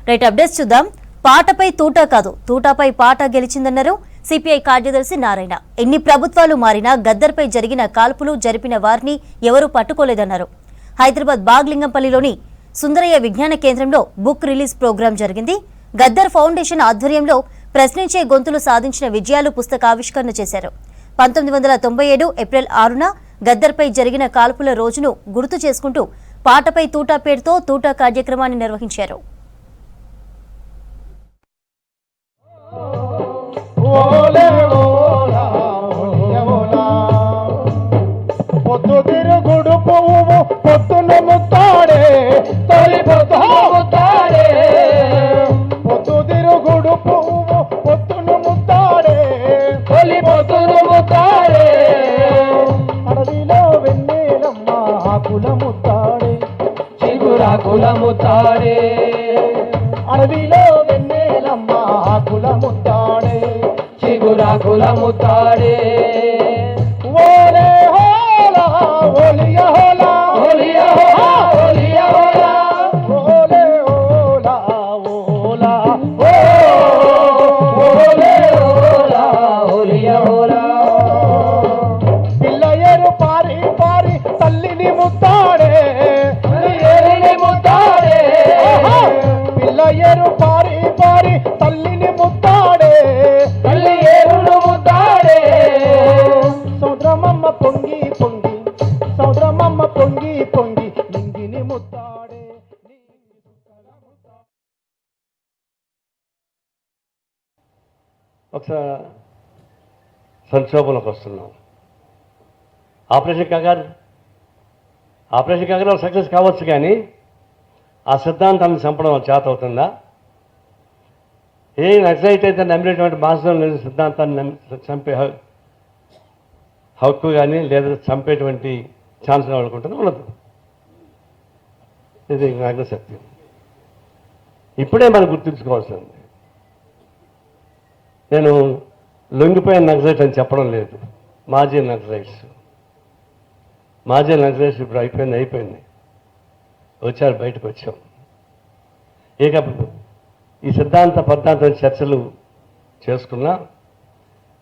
Right updates చూద్దాం. పాటపై తూటా కాదు, తూటాపై పాట గెలిచిందన్నారు సిపిఐ కార్యదర్శి నారాయణ. ఎన్ని ప్రభుత్వాలు మారినా గద్దర్పై జరిగిన కాల్పులు జరిపిన వారిని ఎవరూ పట్టుకోలేదన్నారు. హైదరాబాద్ బాగ్లింగంపల్లిలోని సుందరయ్య విజ్ఞాన కేంద్రంలో బుక్ రిలీజ్ ప్రోగ్రాం జరిగింది. గద్దర్ ఫౌండేషన్ ఆధ్వర్యంలో ప్రశ్నించే గొంతులు సాధించిన విజయాలు పుస్తకావిష్కరణ చేశారు. 1997 ఏప్రిల్ 6న గద్దర్పై జరిగిన కాల్పుల రోజును గుర్తు చేసుకుంటూ పాటపై తూటా పేరుతో తూటా కార్యక్రమాన్ని నిర్వహించారు. కులముతాడే అడవిలో వెన్నెలమ్మ కులముతాడే చిగురా కులముతాడే ఓలే హోలా ఓలియ హోలా ఓలియ హోలా ఓలియ హోలా ఓలే హోలా ఓలా ఓలే హోలా ఓలియ హోలా పిల్లయ్యరు పారి పారి తల్లిని ముత్తాడే పిల్లయ్యరు పారి పారి తల్లిని ముత్తాడే తల్లి ఏరును ముత్తాడే సౌద్రమమ్మ పొంగి పొంగి సౌద్రమమ్మ పొంగి పొంగి నింగిని ముత్తాడే. ఒకసారి సంక్షోభంలోకి వస్తున్నాం. ఆపరేషన్ కాగారు సక్సెస్ కావచ్చు, కానీ ఆ సిద్ధాంతాన్ని చంపడం చేత అవుతుందా? ఏ నక్సలైట్ అయితే నమ్మినటువంటి మాసం లేదు సిద్ధాంతాన్ని చంపే హక్కు కానీ లేదా చంపేటువంటి ఛాన్స్ వాళ్ళకుంటుంది ఉండదు. ఇది నాకు సత్యం. ఇప్పుడే మనం గుర్తుంచుకోవాల్సింది. నేను లొంగిపోయిన నక్సలైట్ అని చెప్పడం లేదు. మాజీ నక్సలైట్స్ ఇప్పుడు అయిపోయింది. వచ్చారు, బయటకు వచ్చాం. ఇక ఈ పద్ధాంత చర్చలు చేసుకున్నా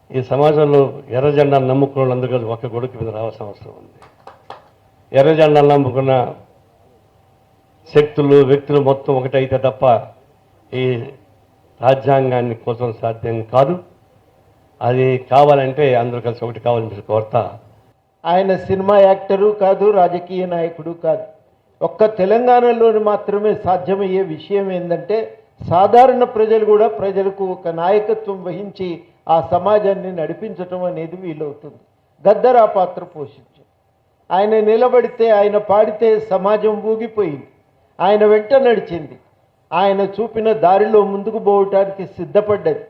ఈ సమాజంలో ఎర్ర జెండాను నమ్ముకున్న వాళ్ళందరూ కలిసి ఒక్క గొడుగు మీద రావాల్సిన అవసరం ఉంది. ఎర్ర జెండాను నమ్ముకున్న శక్తులు వ్యక్తులు మొత్తం ఒకటైతే తప్ప ఈ రాజ్యాంగాన్ని కోసం సాధ్యం కాదు. అది కావాలంటే అందరూ కలిసి ఒకటి కావాలని కోరుతా. ఆయన సినిమా యాక్టరు కాదు, రాజకీయ నాయకుడు కాదు. ఒక్క తెలంగాణలోని మాత్రమే సాధ్యమయ్యే విషయం ఏంటంటే సాధారణ ప్రజలు కూడా ప్రజలకు ఒక నాయకత్వం వహించి ఆ సమాజాన్ని నడిపించటం అనేది వీలవుతుంది. గద్దర్ ఆ పాత్ర పోషించారు. ఆయన నిలబడితే, ఆయన పాడితే సమాజం ఊగిపోయింది, ఆయన వెంట నడిచింది, ఆయన చూపిన దారిలో ముందుకు పోవటానికి సిద్ధపడ్డది.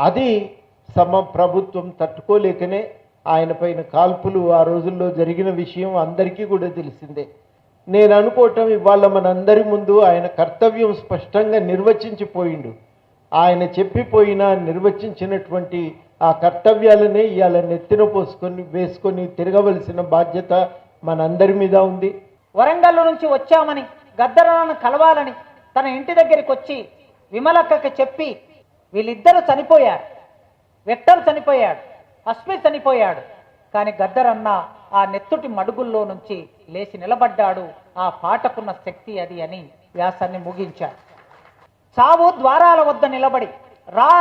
అది ప్రభుత్వం తట్టుకోలేకనే ఆయన పైన కాల్పులు ఆ రోజుల్లో జరిగిన విషయం అందరికీ కూడా తెలిసిందే. నేను అనుకోవటం ఇవాళ మనందరి ముందు ఆయన కర్తవ్యం స్పష్టంగా నిర్వచించిపోయిండు. ఆయన చెప్పిపోయిన నిర్వచించినటువంటి ఆ కర్తవ్యాలనే ఇవాళ నెత్తిన వేసుకొని తిరగవలసిన బాధ్యత మనందరి మీద ఉంది. వరంగల్ నుంచి వచ్చామని గద్దరను కలవాలని తన ఇంటి దగ్గరికి వచ్చి విమలక్కకి చెప్పి వీళ్ళిద్దరూ చనిపోయారు. విక్టర్ చనిపోయాడు, హస్మి చనిపోయాడు. కానీ గద్దరన్న ఆ నెత్తుటి మడుగుల్లో నుంచి లేచి నిలబడ్డాడు. ఆ పాటకున్న శక్తి అది అని వ్యాసాన్ని ముగించాడు. చావు ద్వారాల వద్ద నిలబడి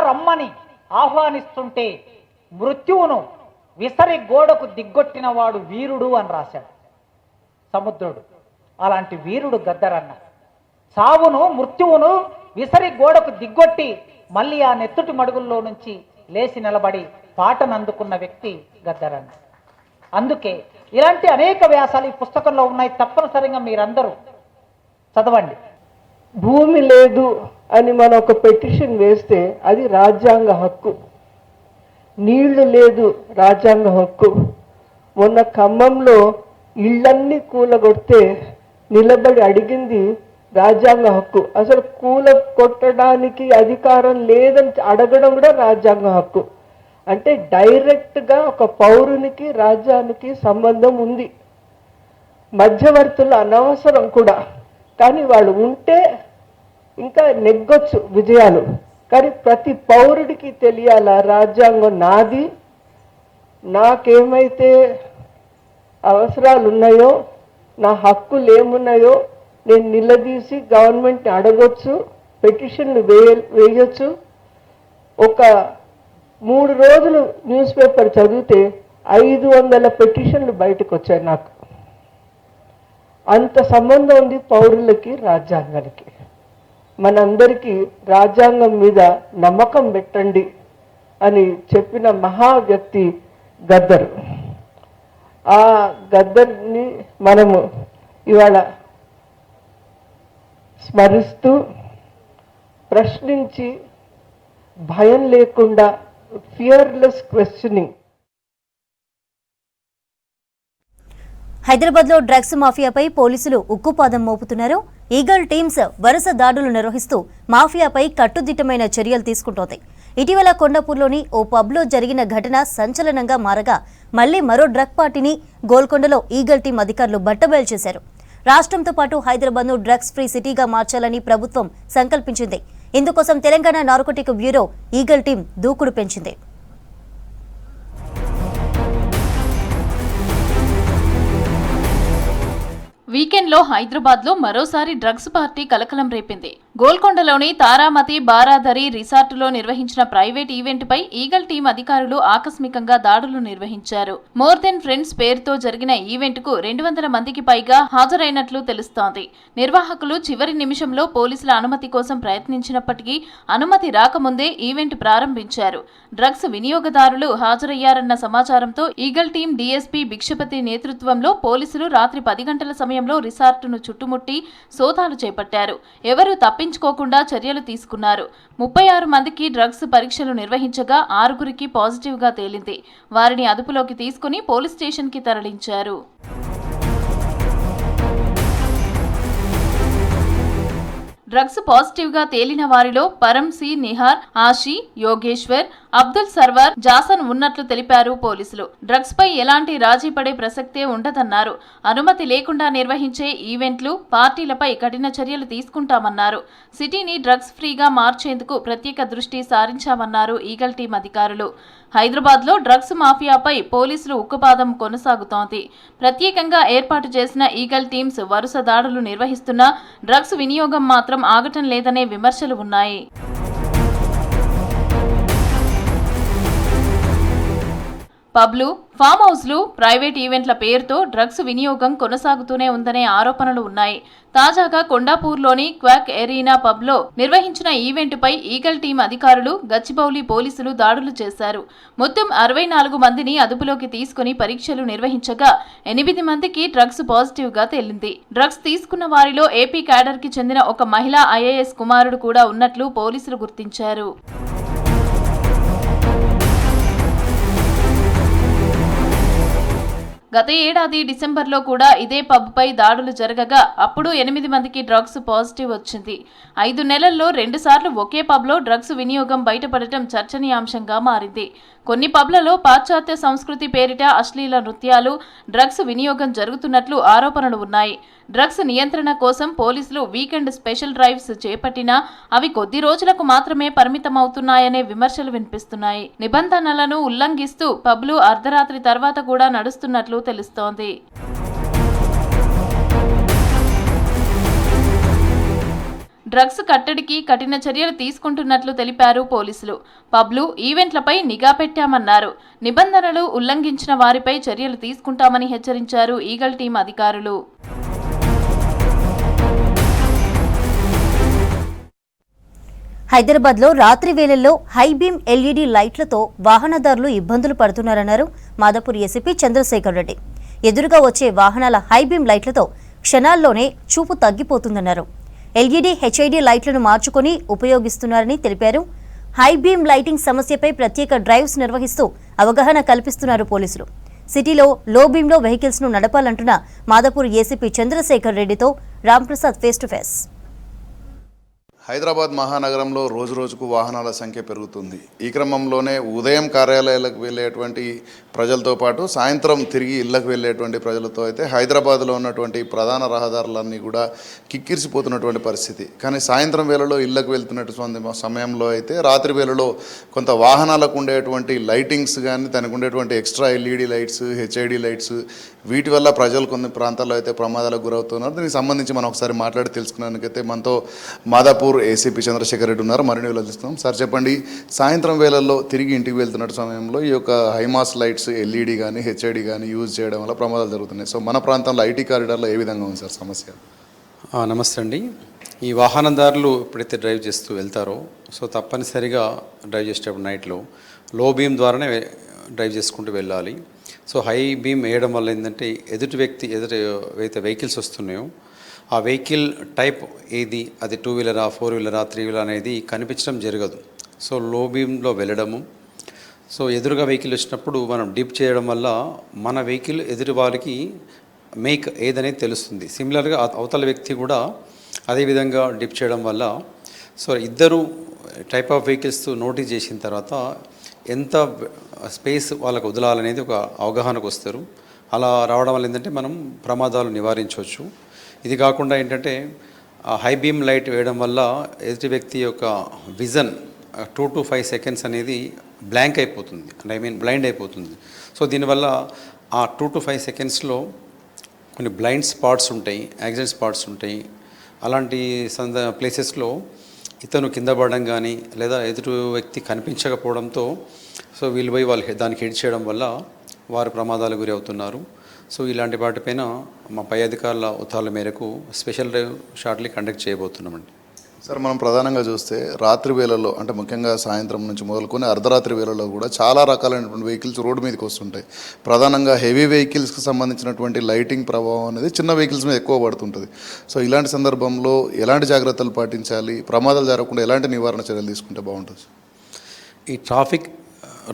రమ్మని ఆహ్వానిస్తుంటే మృత్యువును విసరి గోడకు దిగ్గొట్టిన వాడు వీరుడు అని రాశాడు సముద్రుడు. అలాంటి వీరుడు గద్దరన్న. చావును మృత్యువును విసరి గోడకు దిగ్గొట్టి మళ్ళీ ఆ నెత్తుటి మడుగుల్లో నుంచి లేచి నిలబడి పాటను అందుకున్న వ్యక్తి గద్దరన్న. అందుకే ఇలాంటి అనేక వ్యాసాలు ఈ పుస్తకంలో ఉన్నాయి. తప్పనిసరిగా మీరందరూ చదవండి. భూమి లేదు అని మనం ఒక పెటిషన్ వేస్తే అది రాజ్యాంగ హక్కు. నీళ్లు లేదు రాజ్యాంగ హక్కు. మొన్న ఖమ్మంలో ఇళ్ళన్నీ కూలగొడితే నిలబడి అడిగింది రాజ్యాంగ హక్కు. అసలు కొట్టడానికి అధికారం లేదని అడగడం కూడా రాజ్యాంగ హక్కు. అంటే డైరెక్ట్గా ఒక పౌరునికి రాజ్యానికి సంబంధం ఉంది. మధ్యవర్తులు అనవసరం కూడా, కానీ వాళ్ళు ఉంటే ఇంకా నెగ్గొచ్చు విజయాలు, కానీ ప్రతి పౌరుడికి తెలియాలా రాజ్యాంగం నాది, నాకేమైతే అవసరాలు ఉన్నాయో, నా హక్కులు ఏమున్నాయో నేను నిలదీసి గవర్నమెంట్ని అడగొచ్చు, పెటిషన్లు వేయొచ్చు. ఒక 3 రోజులు న్యూస్ పేపర్ చదివితే 500 పెటిషన్లు బయటకు వచ్చాయి నాకు. అంత సంబంధం ఉంది పౌరులకి రాజ్యాంగానికి. మనందరికీ రాజ్యాంగం మీద నమ్మకం పెట్టండి అని చెప్పిన మహా వ్యక్తి గద్దర్. ఆ గద్దర్ని మనము ఇవాళ స్మరిస్తూ, ప్రశ్నించి భయం లేకుండా ఫియర్లెస్ క్వశ్చనింగ్. హైదరాబాద్లో డ్రగ్స్ మాఫియాపై పోలీసులు ఉక్కుపాదం మోపుతున్నారు. ఈగల్ టీమ్స్ వరుస దాడులు నిర్వహిస్తూ మాఫియాపై కట్టుదిట్టమైన చర్యలు తీసుకుంటోంది. ఇటీవల కొండాపూర్లోని ఓ పబ్లో జరిగిన ఘటన సంచలనంగా మారగా మళ్లీ మరో డ్రగ్ పార్టీని గోల్కొండలో ఈగల్ టీం అధికారులు బట్టబయలు చేశారు. రాష్ట్రంతో పాటు హైదరాబాద్ను డ్రగ్స్ ఫ్రీ సిటీగా మార్చాలని ప్రభుత్వం సంకల్పించింది. ఇందుకోసం Telangana narcotic bureau eagle team దూకుడు పెంచింది. వీకెండ్లో హైదరాబాద్లో మరోసారి డ్రగ్స్ పార్టీ కలకలం రేపింది. గోల్కొండలోని తారామతి బారాదరి రిసార్టులో నిర్వహించిన ప్రైవేట్ ఈవెంట్పై ఈగల్ టీం అధికారులు ఆకస్మికంగా దాడులు నిర్వహించారు. మోర్ దెన్ ఫ్రెండ్స్ పేరుతో జరిగిన ఈవెంట్కు 200 మందికి పైగా హాజరైనట్లు తెలుస్తోంది. నిర్వాహకులు చివరి నిమిషంలో పోలీసుల అనుమతి కోసం ప్రయత్నించినప్పటికీ అనుమతి రాకముందే ఈవెంట్ ప్రారంభించారు. డ్రగ్స్ వినియోగదారులు హాజరయ్యారన్న సమాచారంతో ఈగల్ టీం డీఎస్పీ భిక్షపతి నేతృత్వంలో పోలీసులు రాత్రి 10 గంటల సమయంలో రిసార్టును చుట్టుముట్టి సోదాలు చేపట్టారు. ఎవరూ తప్పించుకోకుండా చర్యలు తీసుకున్నారు. 36 మందికి డ్రగ్స్ పరీక్షలు నిర్వహించగా 6గురికి పాజిటివ్గా తేలింది. వారిని అదుపులోకి తీసుకుని పోలీస్ స్టేషన్కి తరలించారు. డ్రగ్స్ పాజిటివ్గా తేలిన వారిలో పరం సి నిహార్, ఆషి, యోగేశ్వర్, అబ్దుల్ సర్వార్, జాసన్ ఉన్నట్లు తెలిపారు పోలీసులు. డ్రగ్స్ పై ఎలాంటి రాజీ పడే ప్రసక్తే ఉండదన్నారు. అనుమతి లేకుండా నిర్వహించే ఈవెంట్లు, పార్టీలపై కఠిన చర్యలు తీసుకుంటామన్నారు. సిటీని డ్రగ్స్ ఫ్రీగా మార్చేందుకు ప్రత్యేక దృష్టి సారించామన్నారు ఈగల్ టీం అధికారులు. హైదరాబాద్లో డ్రగ్స్ మాఫియాపై పోలీసులు ఉక్కుపాదం కొనసాగుతోంది. ప్రత్యేకంగా ఏర్పాటు చేసిన ఈగల్ టీమ్స్ వరుస దాడులు నిర్వహిస్తున్నా డ్రగ్స్ వినియోగం మాత్రం ఆగటం లేదనే విమర్శలు ఉన్నాయి. పబ్లు, ఫామ్ హౌస్లు, ప్రైవేట్ ఈవెంట్ల పేరుతో డ్రగ్స్ వినియోగం కొనసాగుతూనే ఉందనే ఆరోపణలు ఉన్నాయి. తాజాగా కొండాపూర్లోని క్వాక్ ఎరీనా పబ్లో నిర్వహించిన ఈవెంట్పై ఈగల్ టీం అధికారులు, గచ్చిబౌలి పోలీసులు దాడులు చేశారు. మొత్తం 64 మందిని అదుపులోకి తీసుకుని పరీక్షలు నిర్వహించగా 8 మందికి డ్రగ్స్ పాజిటివ్గా తేలింది. డ్రగ్స్ తీసుకున్న వారిలో ఏపీ క్యాడర్కి చెందిన ఒక మహిళా ఐఏఎస్ కుమారుడు కూడా ఉన్నట్లు పోలీసులు గుర్తించారు. గత ఏడాది డిసెంబర్లో కూడా ఇదే పబ్పై దాడులు జరగగా అప్పుడు 8 మందికి డ్రగ్స్ పాజిటివ్ వచ్చింది. 5 నెలల్లో 2 సార్లు ఒకే పబ్లో డ్రగ్స్ వినియోగం బయటపడటం చర్చనీయాంశంగా మారింది. కొన్ని పబ్లలో పాశ్చాత్య సంస్కృతి పేరిట అశ్లీల నృత్యాలు, డ్రగ్స్ వినియోగం జరుగుతున్నట్లు ఆరోపణలు ఉన్నాయి. డ్రగ్స్ నియంత్రణ కోసం పోలీసులు వీకెండ్ స్పెషల్ డ్రైవ్స్ చేపట్టినా అవి కొద్ది రోజులకు మాత్రమే పరిమితమవుతున్నాయనే విమర్శలు వినిపిస్తున్నాయి. నిబంధనలను ఉల్లంఘిస్తూ పబ్లు అర్ధరాత్రి తర్వాత కూడా నడుస్తున్నట్లు తెలుస్తోంది. డ్రగ్స్ కట్టడికి కఠిన చర్యలు తీసుకుంటున్నట్లు తెలిపారు పోలీసులు. పబ్లు, ఈవెంట్లపై నిఘా పెట్టామన్నారు. నిబంధనలు ఉల్లంఘించిన వారిపై చర్యలు తీసుకుంటామని హెచ్చరించారు ఈగల్ టీం అధికారులు. హైదరాబాద్లో రాత్రి వేళల్లో హైబీమ్ ఎల్ఈడీ లైట్లతో వాహనదారులు ఇబ్బందులు పడుతున్నారన్నారు మాదాపూర్ ఏసీపీ చంద్రశేఖర్ రెడ్డి. ఎదురుగా వచ్చే వాహనాల హైబీమ్ లైట్లతో క్షణాల్లోనే చూపు తగ్గిపోతుందన్నారు. ఎల్ఈడీ, హెచ్ఐడీ లైట్లను మార్చుకొని ఉపయోగిస్తున్నారని తెలిపారు. హైబీమ్ లైటింగ్ సమస్యపై ప్రత్యేక డ్రైవ్స్ నిర్వహిస్తూ అవగాహన కల్పిస్తున్నారు పోలీసులు. సిటీలో లో బీమ్లో వెహికల్స్ను నడపాలంటున్న మాదాపూర్ ఏసీపీ చంద్రశేఖర్ రెడ్డితో Ramprasad face to face. Hyderabad మహానగరంలో రోజు రోజుకు వాహనాల సంఖ్య పెరుగుతుంది. ఈ క్రమంలోనే ఉదయం కార్యాలయాలకు వెళ్ళేటువంటి ప్రజలతో పాటు సాయంత్రం తిరిగి ఇళ్లకు వెళ్ళేటువంటి ప్రజలతో అయితే హైదరాబాద్లో ఉన్నటువంటి ప్రధాన రహదారులన్నీ కూడా కిక్కిరిసిపోతున్నటువంటి పరిస్థితి. కానీ సాయంత్రం వేళలో ఇళ్లకు వెళ్తున్నటువంటి సమయంలో అయితే రాత్రి వేళలో కొంత వాహనాలకు ఉండేటువంటి లైటింగ్స్ కానీ దానికి ఉండేటువంటి extra LED lights, HID lights, వీటి వల్ల ప్రజలు కొన్ని ప్రాంతాల్లో అయితే ప్రమాదాలకు గురవుతున్నారు. దీనికి సంబంధించి మనం ఒకసారి మాట్లాడి తెలుసుకున్నందుకైతే మనతో మాదాపూర్ ఏసీపీ చంద్రశేఖర్ రెడ్డి ఉన్నారు. మరిన్ని వివరిస్తున్నాం. సార్ చెప్పండి, సాయంత్రం వేళల్లో తిరిగి ఇంటికి వెళ్తున్న సమయంలో ఈ యొక్క హైమాస్ లైట్స్, ఎల్ఈడి కానీ హెచ్ఐడి కానీ యూజ్ చేయడం వల్ల ప్రమాదాలు జరుగుతున్నాయి. సో మన ప్రాంతంలో ఐటీ కారిడార్లో ఏ విధంగా ఉంది సార్ సమస్య? నమస్తే అండి. ఈ వాహనదారులు ఎప్పుడైతే డ్రైవ్ చేస్తూ వెళ్తారో సో తప్పనిసరిగా డ్రైవ్ చేసేటప్పుడు నైట్లో లో బీమ్ ద్వారానే డ్రైవ్ చేసుకుంటూ వెళ్ళాలి. సో హై బీమ్ వేయడం వల్ల ఏంటంటే ఏదైతే వెహికల్స్ వస్తున్నాయో ఆ వెహికల్ టైప్ ఏది, అది 2 వీలరా, 4 వీలరా, 3 వీలర్ అనేది కనిపించడం జరగదు. సో లో బీమ్లో వెళ్ళడము, సో ఎదురుగా వెహికల్ వచ్చినప్పుడు మనం డిప్ చేయడం వల్ల మన వెహికల్ ఎదురు వారికి మేక్ ఏదనేది తెలుస్తుంది. సిమిలర్గా అవతల వ్యక్తి కూడా అదేవిధంగా డిప్ చేయడం వల్ల సో ఇద్దరు టైప్ ఆఫ్ వెహికల్స్ నోటీస్ చేసిన తర్వాత ఎంత స్పేస్ వాళ్ళకు వదలాలనేది ఒక అవగాహనకు వస్తారు. అలా రావడం వల్ల ఏంటంటే మనం ప్రమాదాలు నివారించవచ్చు. ఇది కాకుండా ఏంటంటే హై బీమ్ లైట్ వేయడం వల్ల ఎదుటి వ్యక్తి యొక్క విజన్ 2 to 5 సెకండ్స్ అనేది బ్లాంక్ అయిపోతుంది, బ్లైండ్ అయిపోతుంది. సో దీనివల్ల ఆ 2 to 5 సెకండ్స్లో కొన్ని బ్లైండ్ స్పాట్స్ ఉంటాయి, యాక్సిడెంట్ స్పాట్స్ ఉంటాయి. అలాంటి ప్లేసెస్లో ఇతను కింద పడడం కానీ లేదా ఎదుటి వ్యక్తి కనిపించకపోవడంతో సో వీళ్ళు పోయి వాళ్ళు దానికి హిట్ చేయడం వల్ల వారు ప్రమాదాలకు గురి అవుతున్నారు. సో ఇలాంటి వాటిపైన మా పై అధికారుల ఉత్తర్వుల మేరకు స్పెషల్ డ్రైవ్ షార్ట్లీ కండక్ట్ చేయబోతున్నామండి. సార్ మనం ప్రధానంగా చూస్తే రాత్రి వేళల్లో అంటే ముఖ్యంగా సాయంత్రం నుంచి మొదలుకొని అర్ధరాత్రి వేళల్లో కూడా చాలా రకాలైనటువంటి వెహికల్స్ రోడ్డు మీదకి వస్తుంటాయి. ప్రధానంగా హెవీ వెహికల్స్కి సంబంధించినటువంటి లైటింగ్ ప్రభావం అనేది చిన్న వెహికల్స్ మీద ఎక్కువ పడుతుంటుంది. సో ఇలాంటి సందర్భంలో ఎలాంటి జాగ్రత్తలు పాటించాలి, ప్రమాదాలు జరగకుండా ఎలాంటి నివారణ చర్యలు తీసుకుంటే బాగుంటుంది? ఈ ట్రాఫిక్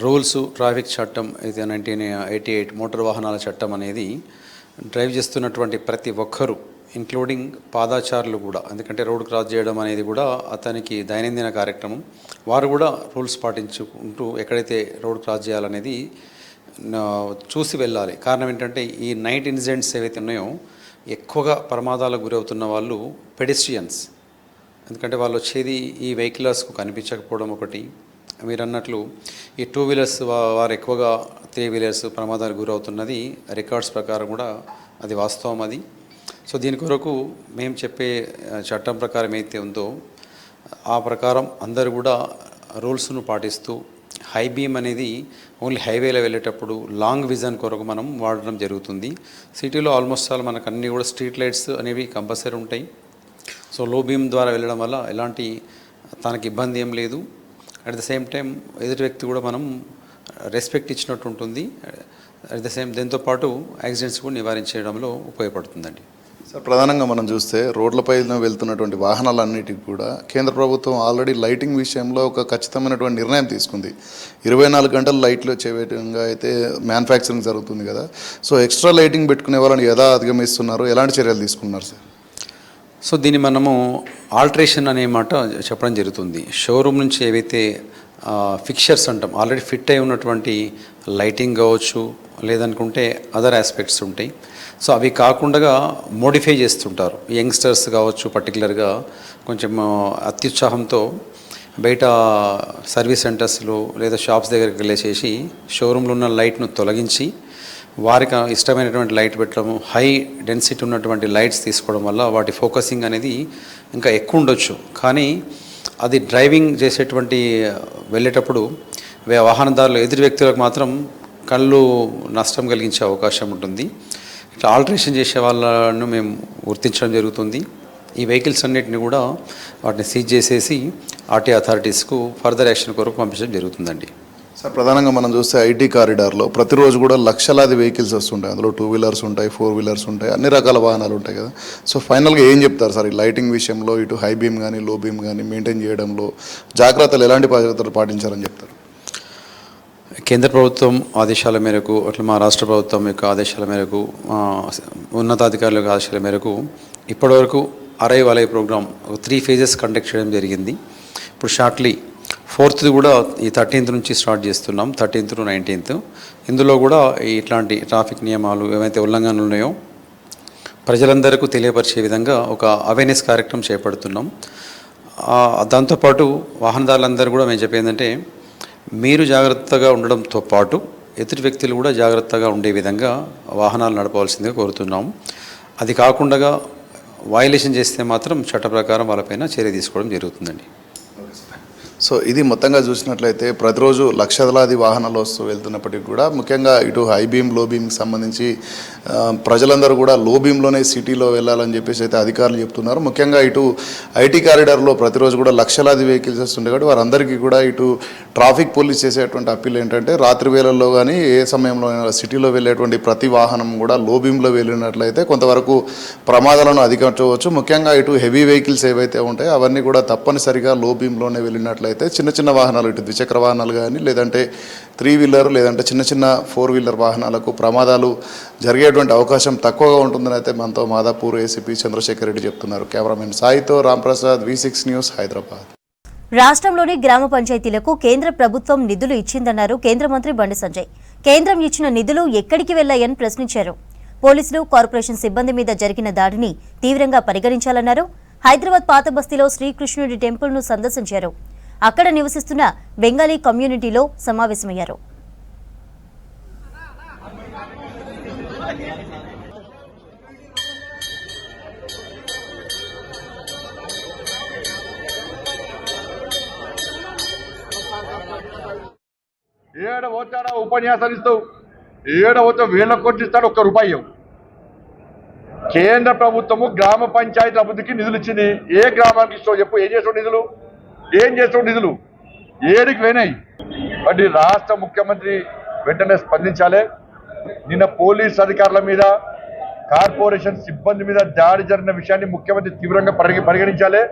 రూల్స్, ట్రాఫిక్ చట్టం అయితే 1988 మోటార్ వాహనాల చట్టం అనేది డ్రైవ్ చేస్తున్నటువంటి ప్రతి ఒక్కరూ ఇంక్లూడింగ్ పాదాచారులు కూడా, ఎందుకంటే రోడ్ క్రాస్ చేయడం అనేది కూడా అతనికి దైనందిన కార్యక్రమం. వారు కూడా రూల్స్ పాటించుకుంటూ ఎక్కడైతే రోడ్ క్రాస్ చేయాలనేది చూసి వెళ్ళాలి. కారణం ఏంటంటే ఈ నైట్ ఇన్సిడెంట్స్ ఏవైతే ఉన్నాయో ఎక్కువగా ప్రమాదాలకు గురవుతున్న వాళ్ళు పెడెస్ట్రియన్స్. ఎందుకంటే వాళ్ళు వచ్చేది ఈ వెహికల్స్కు కనిపించకపోవడం ఒకటి. మీరు అన్నట్లు ఈ 2 వీలర్స్ వారు ఎక్కువగా 3 వీలర్స్ ప్రమాదాలకు గురవుతున్నది రికార్డ్స్ ప్రకారం కూడా అది వాస్తవం అది. సో దీని కొరకు మేము చెప్పే చట్టం ప్రకారం అయితే ఉందో ఆ ప్రకారం అందరూ కూడా రూల్స్ను పాటిస్తూ హై బీమ్ అనేది ఓన్లీ హైవేలో వెళ్ళేటప్పుడు లాంగ్ విజన్ కొరకు మనం వాడడం జరుగుతుంది. సిటీలో ఆల్మోస్ట్ ఆల్ మనకు అన్నీ కూడా స్ట్రీట్ లైట్స్ అనేవి కంపల్సరీ ఉంటాయి. సో లో బీమ్ ద్వారా వెళ్ళడం వల్ల ఎలాంటి తనకి ఇబ్బంది ఏం లేదు. అట్ ద సేమ్ టైం ఎదుటి వ్యక్తి కూడా మనం రెస్పెక్ట్ ఇచ్చినట్టు ఉంటుంది. అట్ ద సేమ్ దీంతోపాటు యాక్సిడెంట్స్ కూడా నివారించడంలో ఉపయోగపడుతుందండి. సార్ ప్రధానంగా మనం చూస్తే రోడ్లపై వెళ్తున్నటువంటి వాహనాలన్నిటికీ కూడా కేంద్ర ప్రభుత్వం ఆల్రెడీ లైటింగ్ విషయంలో ఒక ఖచ్చితమైనటువంటి నిర్ణయం తీసుకుంది. 24 గంటలు లైట్లు వచ్చే విధంగా అయితే మ్యానుఫ్యాక్చరింగ్ జరుగుతుంది కదా. సో ఎక్స్ట్రా లైటింగ్ పెట్టుకునే వాళ్ళని ఎలా అధిగమిస్తున్నారు, ఎలాంటి చర్యలు తీసుకున్నారు సార్? సో దీన్ని మనము ఆల్టరేషన్ అనే మాట చెప్పడం జరుగుతుంది. షోరూమ్ నుంచి ఏవైతే ఫిక్చర్స్ అంటాం, ఆల్రెడీ ఫిట్ అయి ఉన్నటువంటి లైటింగ్ కావచ్చు, లేదనుకుంటే అదర్ ఆస్పెక్ట్స్ ఉంటాయి. సో అవి కాకుండా మోడిఫై చేస్తుంటారు. యంగ్స్టర్స్ కావచ్చు, పర్టికులర్గా కొంచెం అత్యుత్సాహంతో బయట సర్వీస్ సెంటర్స్లో లేదా షాప్స్ దగ్గరికి వెళ్ళేసేసి షోరూంలో ఉన్న లైట్ను తొలగించి వారికి ఇష్టమైనటువంటి లైట్ పెట్టడము, హై డెన్సిటీ ఉన్నటువంటి లైట్స్ తీసుకోవడం వల్ల వాటి ఫోకసింగ్ అనేది ఇంకా ఎక్కువ ఉండొచ్చు. కానీ అది డ్రైవింగ్ చేసేటువంటి వెళ్ళేటప్పుడు వాహనదారులు ఎదురు వ్యక్తులకు మాత్రం కళ్ళు నష్టం కలిగించే అవకాశం ఉంటుంది. ఇట్లా ఆల్టరేషన్ చేసే వాళ్ళను మేము గుర్తించడం జరుగుతుంది. ఈ వెహికల్స్ అన్నిటిని కూడా వాటిని సీజ్ చేసేసి ఆర్టీ అథారిటీస్కు ఫర్దర్ యాక్షన్ కొరకు పంపించడం జరుగుతుందండి. సార్ ప్రధానంగా మనం చూస్తే ఐటీ కారిడార్లో ప్రతిరోజు కూడా లక్షలాది వెహికల్స్ వస్తుంటాయి. అందులో 2 వీలర్స్ ఉంటాయి, 4 వీలర్స్ ఉంటాయి, అన్ని రకాల వాహనాలు ఉంటాయి కదా. సో ఫైనల్గా ఏం చెప్తారు సార్ ఈ లైటింగ్ విషయంలో, ఇటు హై బీమ్ కానీ లో బీమ్ కానీ మెయింటైన్ చేయడంలో జాగ్రత్తలు ఎలాంటి జాగ్రత్తలు పాటించారని చెప్తారు? కేంద్ర ప్రభుత్వం ఆదేశాల మేరకు, అట్లా మా రాష్ట్ర ప్రభుత్వం యొక్క ఆదేశాల మేరకు, ఉన్నతాధికారుల యొక్క ఆదేశాల మేరకు ఇప్పటివరకు arrive alive programme 3 phases conduct చేయడం జరిగింది. ఇప్పుడు షార్ట్లీ 4th కూడా ఈ 13th నుంచి స్టార్ట్ చేస్తున్నాం, 13th to 19th. ఇందులో కూడా ఇట్లాంటి ట్రాఫిక్ నియమాలు ఏవైతే ఉల్లంఘనలు ఉన్నాయో ప్రజలందరికీ తెలియపరిచే విధంగా ఒక అవేర్నెస్ కార్యక్రమం చేపడుతున్నాం. దాంతోపాటు వాహనదారులందరూ కూడా మేము చెప్పేందంటే మీరు జాగ్రత్తగా ఉండడంతో పాటు ఎదుటి వ్యక్తులు కూడా జాగ్రత్తగా ఉండే విధంగా వాహనాలు నడపవలసిందిగా కోరుతున్నాము. అది కాకుండా వయలేషన్ చేస్తే మాత్రం చట్ట ప్రకారం వాళ్ళపైన చర్య తీసుకోవడం జరుగుతుందండి. సో ఇది మొత్తంగా చూసినట్లయితే ప్రతిరోజు లక్షలాది వాహనాలు వస్తూ వెళ్తున్నప్పటికీ కూడా ముఖ్యంగా ఇటు హై బీమ్ లో బీమ్కి సంబంధించి ప్రజలందరూ కూడా లో బీమ్లోనే సిటీలో వెళ్ళాలని చెప్పేసి అయితే అధికారులు చెప్తున్నారు. ముఖ్యంగా ఇటు ఐటీ కారిడార్లో ప్రతిరోజు కూడా లక్షలాది వెహికల్స్ వస్తుండే కాబట్టి వారందరికీ కూడా ఇటు ట్రాఫిక్ పోలీస్ చేసేటువంటి అప్పీల్ ఏంటంటే రాత్రి వేళల్లో కానీ ఏ సమయంలో సిటీలో వెళ్ళేటువంటి ప్రతి వాహనం కూడా లో బీమ్లో వెళ్ళినట్లయితే కొంతవరకు ప్రమాదాలను అధిగమించవచ్చు. ముఖ్యంగా ఇటు హెవీ వెహికల్స్ ఏవైతే ఉంటాయో అవన్నీ కూడా తప్పనిసరిగా లో బీమ్లోనే వెళ్ళినట్లయితే చిన్న చిన్న వాహనాలు ఇటు ద్విచక్ర వాహనాలు కానీ లేదంటే 3-wheeler లేదంటే చిన్న చిన్న 4-wheeler వాహనాలకు ప్రమాదాలు జరిగేటువంటి అవకాశం తక్కువగా ఉంటుందని అయితే మనతో మాదాపూర్ ఏసీపీ చంద్రశేఖర్ రెడ్డి చెప్తున్నారు. కెమెరామెన్ సాయితో రాంప్రసాద్, V6 న్యూస్, హైదరాబాద్. రాష్ట్రంలోని గ్రామ పంచాయతీలకు కేంద్ర ప్రభుత్వం నిధులు ఇచ్చిందన్నారు కేంద్ర మంత్రి బండి సంజయ్. కేంద్రం ఇచ్చిన నిధులు ఎక్కడికి వెళ్లాయని ప్రశ్నించారు. పోలీసులు, కార్పొరేషన్ సిబ్బంది మీద జరిగిన దాడిని తీవ్రంగా పరిగణించాలన్నారు. హైదరాబాద్ పాత బస్తీలో శ్రీకృష్ణుడి టెంపుల్ను సందర్శించారు. అక్కడ నివసిస్తున్న బెంగాలీ కమ్యూనిటీలో సమావేశమయ్యారు. ఏడ పోతాడా ఉపన్యాసాలు ఇస్తావు, ఏడ పోతే వేల కోట్లు ఇస్తాడు, ఒక్క రూపాయి ఇవ్వవు. కేంద్ర ప్రభుత్వము గ్రామ పంచాయతీ అభివృద్ధికి నిధులు ఇచ్చింది. ఏ గ్రామానికి ఇస్తావు చెప్పు? ఏం చేస్తావు నిధులు? ఏం చేస్తావు నిధులు? ఏడికి పోయినాయి? బట్ రాష్ట్ర ముఖ్యమంత్రి వెంటనే స్పందించాలి. నిన్న పోలీస్ అధికారుల మీద, కార్పొరేషన్ సిబ్బంది మీద దాడి జరిగిన విషయాన్ని ముఖ్యమంత్రి తీవ్రంగా పరిగణించాలి.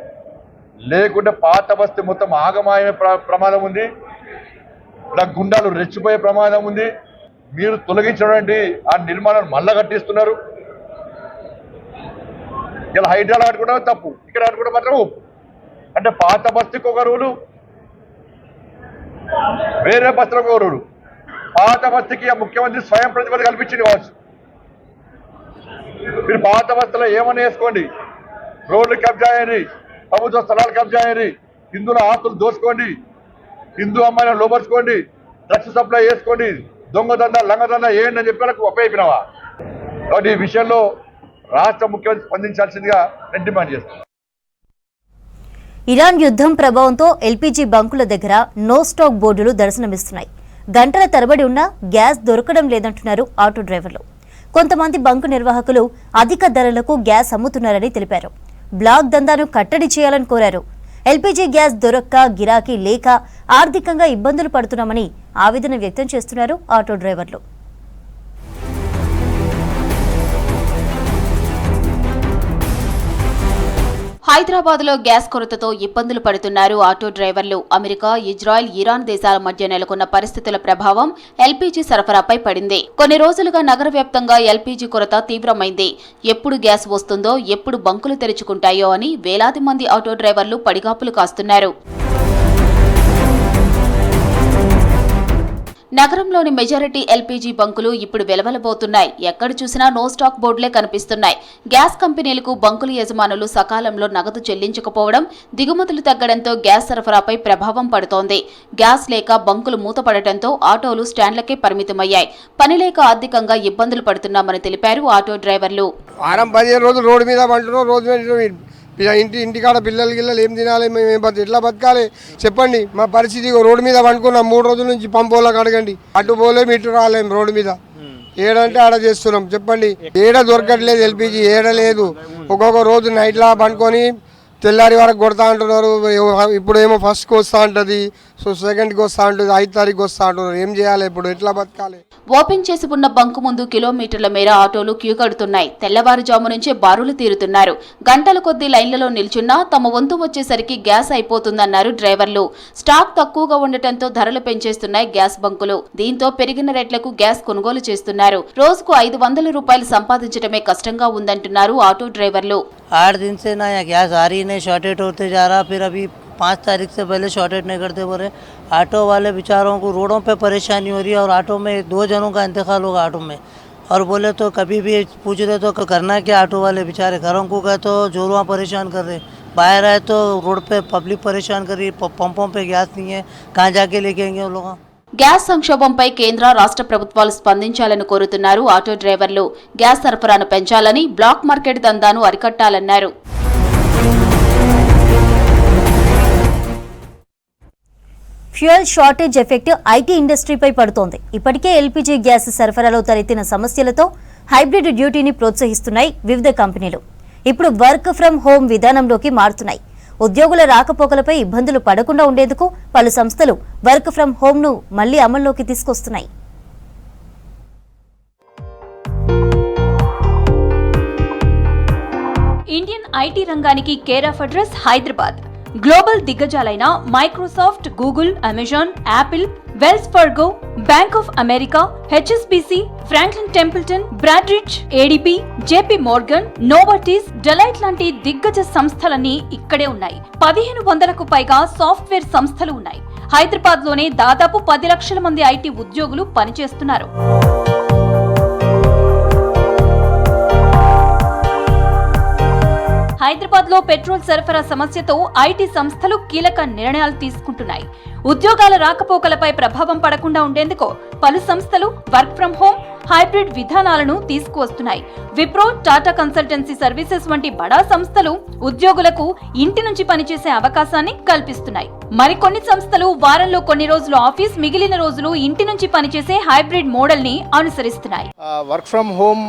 లేకుంటే పాత బస్తీ మొత్తం ఆగమాయే ప్రమాదం ఉంది. ఇలా గుండాలు రెచ్చిపోయే ప్రమాదం ఉంది. మీరు తొలగించినటువంటి ఆ నిర్మాణాన్ని మళ్ళా కట్టిస్తున్నారు. ఇలా హైడ్రాలు ఆడుకుంటే తప్పు, ఇక్కడ ఆడుకుంటే మాత్రం అంటే పాత బస్తీకి ఒక రూలు, వేరే బస్తీలకు ఒక రూలు. పాత బస్తీకి ఆ ముఖ్యమంత్రి స్వయం ప్రతిపత్తి కల్పించింది కావచ్చు. మీరు పాత బస్తీలో ఏమన్నా వేసుకోండి, రోడ్లు కబ్జా అయ్యి, ప్రభుత్వ స్థలాలు కబ్జా అయ్యి, హిందువుల ఆస్తులు దోసుకోండి, హిందూ అమ్మాయిలను లోపరుచుకోండి, డ్రగ్స్ సప్లై చేసుకోండి, దొంగదండ లంగదండ ఏంటి అని చెప్పి వాళ్ళకు ఉపయోగినవా? కాబట్టి ఈ విషయంలో రాష్ట్ర ముఖ్యమంత్రి స్పందించాల్సిందిగా నేను డిమాండ్ చేస్తాను. ఇరాన్ యుద్ధం ప్రభావంతో ఎల్పీజీ బంకుల దగ్గర నో స్టాక్ బోర్డులు దర్శనమిస్తున్నాయి. గంటల తరబడి ఉన్నా గ్యాస్ దొరకడం లేదంటున్నారు ఆటో డ్రైవర్లు. కొంతమంది బంకు నిర్వాహకులు అధిక ధరలకు గ్యాస్ అమ్ముతున్నారని తెలిపారు. బ్లాక్ దందాను కట్టడి చేయాలని కోరారు. ఎల్పీజీ గ్యాస్ దొరక్క, గిరాకీ లేక ఆర్థికంగా ఇబ్బందులు పడుతున్నామని ఆవేదన వ్యక్తం చేస్తున్నారు ఆటో డ్రైవర్లు. హైదరాబాద్లో గ్యాస్ కొరతతో ఇబ్బందులు పడుతున్నారు ఆటో డ్రైవర్లు. అమెరికా, ఇజ్రాయెల్, ఇరాన్ దేశాల మధ్య నెలకొన్న పరిస్థితుల ప్రభావం ఎల్పీజీ సరఫరాపై పడింది. కొన్ని రోజులుగా నగర వ్యాప్తంగా ఎల్పీజీ కొరత తీవ్రమైంది. ఎప్పుడు గ్యాస్ వస్తుందో, ఎప్పుడు బంకులు తెరుచుకుంటాయో అని వేలాది మంది ఆటో డ్రైవర్లు పడిగాపులు కాస్తున్నారు. నగరంలోని మెజారిటీ ఎల్పీజీ బంకులు ఇప్పుడు వెలవెలబోతున్నాయి. ఎక్కడ చూసినా నో స్టాక్ బోర్డులే కనిపిస్తున్నాయి. గ్యాస్ కంపెనీలకు బంకుల యజమానులు సకాలంలో నగదు చెల్లించకపోవడం, దిగుమతులు తగ్గడంతో గ్యాస్ సరఫరాపై ప్రభావం పడుతోంది. గ్యాస్ లేక బంకులు మూతపడటంతో ఆటోలు స్టాండ్లకే పరిమితమయ్యాయి. పని లేక ఆర్థికంగా ఇబ్బందులు పడుతున్నామని తెలిపారు ఆటో డ్రైవర్లు. 15 రోజులు రోడ్డు మీద పంటున్నాం. రోజు ఇంటికాడ పిల్లలు ఏం తినాలి, మేము ఎట్లా బతకాలి చెప్పండి. మా పరిస్థితి రోడ్డు మీద పండుకున్నాం. 3 రోజుల నుంచి పంపోళ్ళకి అడగండి. అటు పోలేము, ఇటు రాలేము. రోడ్డు మీద ఏడంటే ఆడ చేస్తున్నాం చెప్పండి. ఏడ దొరకట్లేదు ఎల్పీజీ, ఏడ లేదు. ఒక్కొక్క రోజు నైట్లా పండుకొని తెల్లారి వరకు కొడతా అంటున్నారు. ఇప్పుడేమో ఫస్ట్కి వస్తూ ఉంటుంది, సో సెకండ్కి వస్తా ఉంటుంది, 5 తారీఖు వస్తా అంటున్నారు. ఏం చేయాలి ఇప్పుడు, ఎట్లా బతకాలి? ఓపెన్ చేసి ఉన్న బంకు ముందు కిలోమీటర్ల మేర ఆటోలు క్యూ కడుతున్నాయి. తెల్లవారుజాము నుంచే బారులు తీరుతున్నారు. గంటల కొద్దీ లైన్లలో నిల్చున్నా తమ వంతు వచ్చేసరికి గ్యాస్ అయిపోతుందన్నారు డ్రైవర్లు. స్టాక్ తక్కువగా ఉండటంతో ధరలు పెంచేస్తున్నాయి గ్యాస్ బంకులు. దీంతో పెరిగిన రేట్లకు గ్యాస్ కొనుగోలు చేస్తున్నారు. రోజుకు 500 రూపాయలు సంపాదించడమే కష్టంగా ఉందంటున్నారు ఆటో డ్రైవర్లు. 8 दिन से ना यहाँ गैस आ रही नहीं, शॉर्टेज होते जा रहा. फिर अभी 5 तारीख से पहले शॉर्टेज नहीं करते बोल रहे. ऑटो वाले बेचारों को रोडों पे परेशानी हो रही है और ऑटो में 2 जनों का इंतकाल होगा ऑटो में. और बोले तो कभी भी पूछ रहे तो करना क्या, ऑटो वाले बेचारे घरों को गए तो जोरुआ परेशान कर रहे. बाहर आए तो रोड पे पब्लिक परेशान कर रही. पंपों पे गैस नहीं है, कहाँ जाके लेके आएंगे वो लोग. గ్యాస్ సంక్షోభంపై కేంద్ర రాష్ట్ర ప్రభుత్వాలు స్పందించాలని కోరుతున్నారు ఆటో డ్రైవర్లు. గ్యాస్ సరఫరాను పెంచాలని, బ్లాక్ మార్కెట్ దందాను అరికట్టాలన్నారు. ఫ్యూయల్ షార్టేజ్ ఎఫెక్ట్ ఐటీ ఇండస్ట్రీపై పడుతోంది. ఇప్పటికే ఎల్పీజీ గ్యాస్ సరఫరాలో తలెత్తిన సమస్యలతో హైబ్రిడ్ డ్యూటీని ప్రోత్సహిస్తున్నాయి వివిధ కంపెనీలు. ఇప్పుడు వర్క్ ఫ్రం హోం విధానంలోకి మారుతున్నాయి. ఉద్యోగుల రాకపోకలపై ఇబ్బందులు పడకుండా ఉండేందుకు పలు సంస్థలు వర్క్ ఫ్రం హోంను మళ్లీ అమల్లోకి తీసుకొస్తున్నాయి. ఇండియన్ ఐటీ రంగానికి care of address Hyderabad. Global దిగ్గజాలైన Microsoft, Google, Amazon, Apple, Wells Fargo, Bank of America, HSBC, Franklin Templeton, Broadridge, ADP, JP Morgan, Novartis, Deloitte లాంటి దిగ్గజ సంస్థలన్నీ ఇక్కడే ఉన్నాయి. 1500కు పైగా సాఫ్ట్వేర్ సంస్థలు ఉన్నాయి. హైదరాబాద్ లోనే దాదాపు 10 లక్షల మంది ఐటీ ఉద్యోగులు పనిచేస్తున్నారు. హైదరాబాద్ లో పెట్రోల్ సరఫరా సమస్యతో ఐటీ సంస్థలు కీలక నిర్ణయాలు తీసుకుంటున్నాయి. ఉద్యోగాల రాకపోకలపై ప్రభావం పడకుండా ఉండేందుకు పలు సంస్థలు వర్క్ ఫ్రం హోం, హైబ్రిడ్ విధానాలను తీసుకువస్తున్నాయి. విప్రో, టాటా కన్సల్టెన్సీ సర్వీసెస్ వంటి బడా సంస్థలు ఉద్యోగులకు ఇంటి నుంచి పనిచేసే అవకాశాన్ని కల్పిస్తున్నాయి. మరికొన్ని సంస్థలు వారంలో కొన్ని రోజులు ఆఫీస్, మిగిలిన రోజులు ఇంటి నుంచి పనిచేసే హైబ్రిడ్ మోడల్ ని అనుసరిస్తున్నాయి. Work from home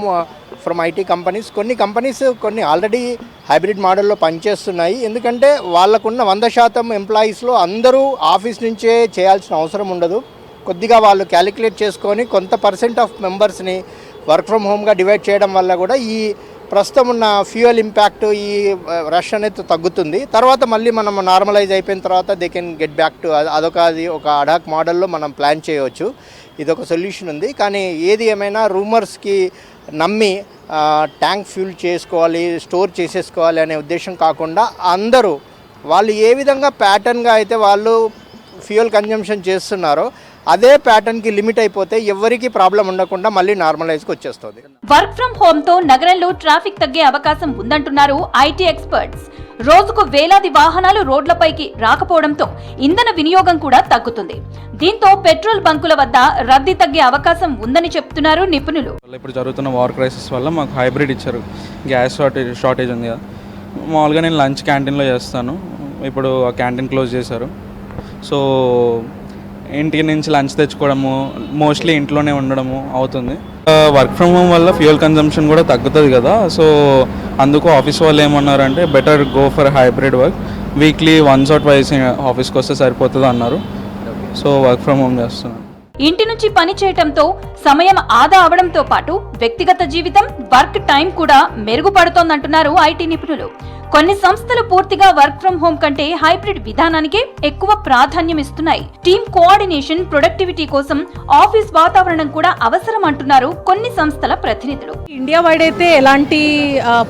from IT companies, కొన్ని ఆల్రెడీ హైబ్రిడ్ మోడల్లో పనిచేస్తున్నాయి. ఎందుకంటే వాళ్ళకున్న 100% ఎంప్లాయీస్లో అందరూ ఆఫీస్ నుంచే చేయాల్సిన అవసరం ఉండదు. కొద్దిగా వాళ్ళు క్యాలిక్యులేట్ చేసుకొని కొంత % ఆఫ్ మెంబర్స్ని వర్క్ ఫ్రమ్ హోమ్గా డివైడ్ చేయడం వల్ల కూడా ఈ ప్రస్తుతం ఉన్న ఫ్యూయల్ ఇంపాక్ట్, ఈ రష్ అనేది తగ్గుతుంది. తర్వాత మళ్ళీ మనం నార్మలైజ్ అయిపోయిన తర్వాత they can get back to ఒక అడాక్ మోడల్లో మనం ప్లాన్ చేయవచ్చు. ఇదొక సొల్యూషన్ ఉంది. కానీ ఏది ఏమైనా రూమర్స్కి నమ్మి ట్యాంక్ ఫ్యూల్ చేసుకోవాలి, స్టోర్ చేసేసుకోవాలి అనే ఉద్దేశం కాకుండా అందరూ వాళ్ళు ఏ విధంగా ప్యాటర్న్గా అయితే వాళ్ళు ఫ్యూయల్ కన్జంప్షన్ చేస్తున్నారో అదే ప్యాటర్న్ కి లిమిట్ అయిపోతే ఎవరికి ప్రాబ్లం ఉండకుండా మళ్ళీ నార్మలైజ్ కి వచ్చేస్తుంది. వర్క్ ఫ్రం హోమ్ తో నగరంలో ట్రాఫిక్ తగ్గే అవకాశం ఉందంటున్నారు ఐటీ ఎక్స్పర్ట్స్. రోజుకు వేలాది వాహనాలు రోడ్లపైకి రాకపోవడంతో ఇంధన వినియోగం కూడా తగ్గుతుంది. దీంతో పెట్రోల్ బంకుల వద్ద రద్దీ తగ్గే అవకాశం ఉందని చెప్తున్నారు నిపుణులు. ఇప్పుడు జరుగుతున్న వార్ క్రైసిస్ వల్ల మాకు హైబ్రిడ్ ఇచ్చారు. గ్యాస్ షార్టేజ్ ఉంది కదా, మామూలుగా నేను లంచ్ క్యాంటీన్లో చేస్తాను. ఇప్పుడు ఆ క్యాంటీన్ క్లోజ్ చేశారు. సో ఇంటి నుంచి లంచ్ తెచ్చుకోవడము, మోస్ట్లీ ఇంట్లోనే ఉండడము అవుతుంది. వర్క్ ఫ్రమ్ హోమ్ వల్ల ఫ్యూయల్ కన్జంప్షన్ కూడా తగ్గుతుంది కదా. సో అందుకు ఆఫీస్ వాళ్ళు ఏమన్నారంటే better go for hybrid work, weekly once or twice ఆఫీస్కి వస్తే సరిపోతుంది అన్నారు. సో వర్క్ ఫ్రమ్ హోమ్ చేస్తున్నాను. ఇంటి నుంచి పని చేయటంతో సమయం ఆదా అవడంతో పాటు వ్యక్తిగత జీవితం, వర్క్ టైం కూడా మెరుగుపడుతోందంటున్నారు ఐటీ నిపుణులు. కొన్ని సంస్థలు పూర్తిగా వర్క్ ఫ్రం హోమ్ కంటే హైబ్రిడ్ విధానానికే ఎక్కువ ప్రాధాన్యం ఇస్తున్నాయి. టీమ్ కోఆర్డినేషన్, ప్రొడక్టివిటీ కోసం ఆఫీస్ వాతావరణం కూడా అవసరం అంటున్నారు కొన్ని సంస్థల ప్రతినిధులు. ఇండియా వైడ్ అయితే ఎలాంటి